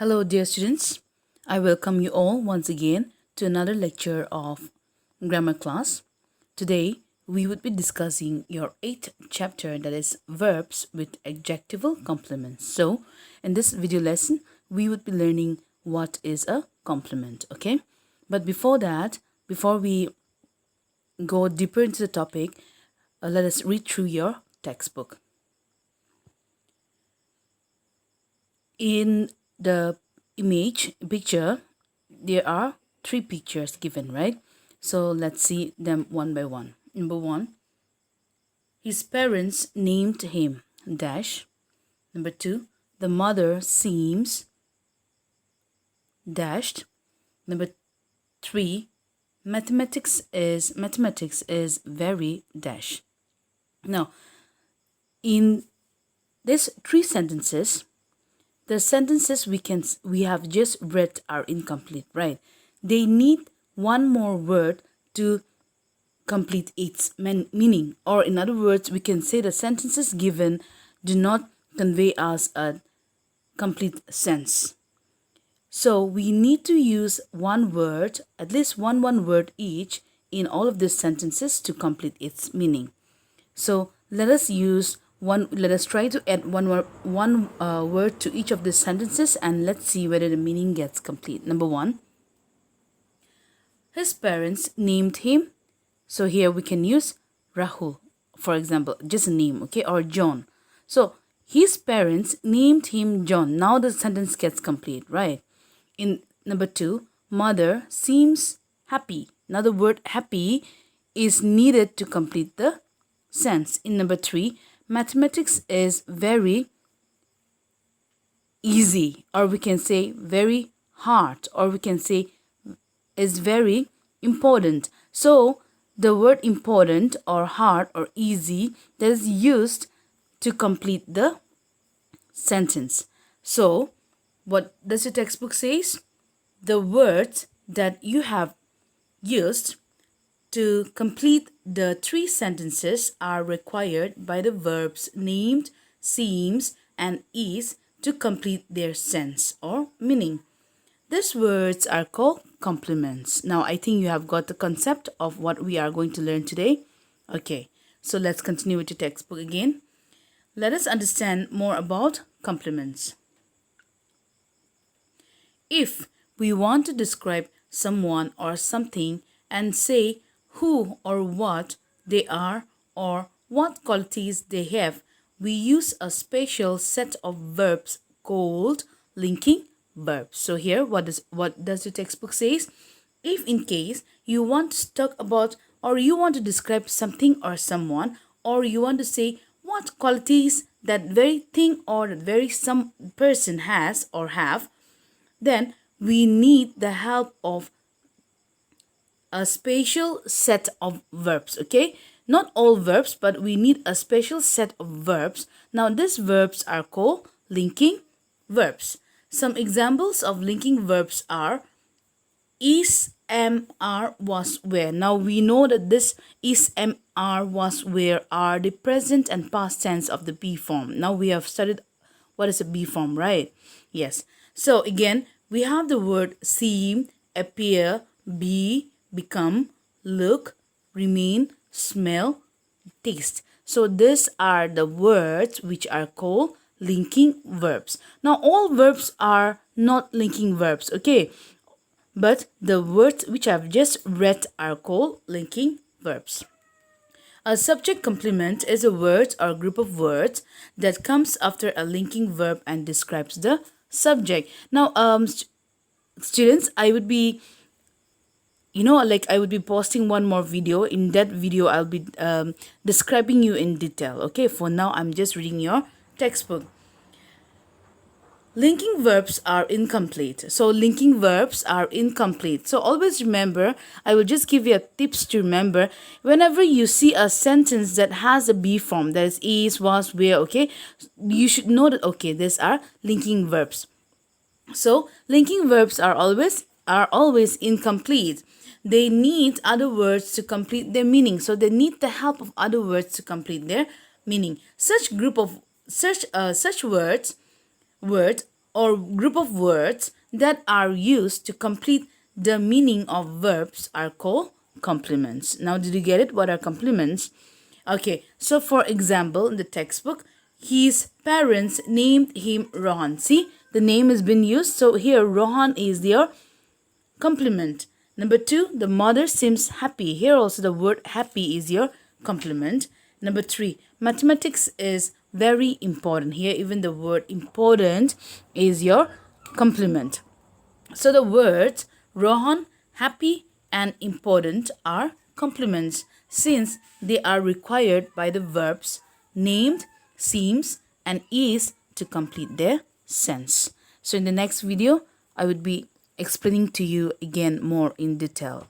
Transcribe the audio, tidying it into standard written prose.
Hello, dear students. I welcome you all once again to another lecture of grammar class. Today, we would be discussing your eighth chapter, that is verbs with adjectival complements. So, in this video lesson, we would be learning what is a complement, okay? But before that, before we go deeper into the topic, let us read through your textbook. In the picture, there are three pictures given, right? So let's see them one by one. Number one, his parents named him dash. Number two, the mother seems dashed. Number three, mathematics is very dash. Now, in these three sentences, the sentences we have just read are incomplete, right? They need one more word to complete its meaning, or in other words, we can say the sentences given do not convey us a complete sense. So we need to use one word, at least one word each, in all of these sentences to complete its meaning. So let us try to add one word to each of these sentences, and let's see whether the meaning gets complete. Number one, his parents named him. So here we can use Rahul, for example, just a name, okay, or John. So his parents named him John. Now the sentence gets complete, right? In number two, mother seems happy. Now the word happy is needed to complete the sense. In number three, mathematics is very easy, or we can say very hard, or we can say is very important. So the word important or hard or easy, that is used to complete the sentence. So what does your textbook says? The words that you have used to complete the three sentences are required by the verbs named, seems, and is to complete their sense or meaning. These words are called complements. Now, I think you have got the concept of what we are going to learn today. Okay, so let's continue with your textbook again. Let us understand more about complements. If we want to describe someone or something and say who or what they are or what qualities they have, we use a special set of verbs called linking verbs. So here, what does your textbook says? If in case you want to talk about, or you want to describe something or someone, or you want to say what qualities that very thing or that very some person has or have, then we need the help of a special set of verbs, okay? Not all verbs, but we need a special set of verbs. Now, these verbs are called linking verbs. Some examples of linking verbs are is, am, are, was, were. Now, we know that this is, am, are, was, were are the present and past tense of the be form. Now, we have studied what is a be form, right? Yes. So, again, we have the word seem, appear, be, become, look, remain, smell, taste. So these are the words which are called linking verbs. Now all verbs are not linking verbs, okay? But the words which I've just read are called linking verbs. A subject complement is a word or group of words that comes after a linking verb and describes the subject. Now, students, I would be posting one more video. In that video, I'll be describing you in detail. Okay, for now, I'm just reading your textbook. Linking verbs are incomplete. So linking verbs are incomplete. So always remember, I will just give you tips to remember. Whenever you see a sentence that has a be form, that is, was, were, okay, you should know that, okay, these are linking verbs. So linking verbs are always incomplete. They need other words to complete their meaning. So they need the help of other words to complete their meaning. Such words or group of words that are used to complete the meaning of verbs are called complements. Now, did you get it? What are complements? Okay, so for example, in the textbook, his parents named him Rohan. See, the name has been used. So here, Rohan is their complement. Number 2, the mother seems happy. Here also the word happy is your complement. Number 3, mathematics is very important. Here even the word important is your complement. So the words Rohan, happy and important are complements since they are required by the verbs named, seems and is to complete their sense. So in the next video, I would be explaining to you again more in detail.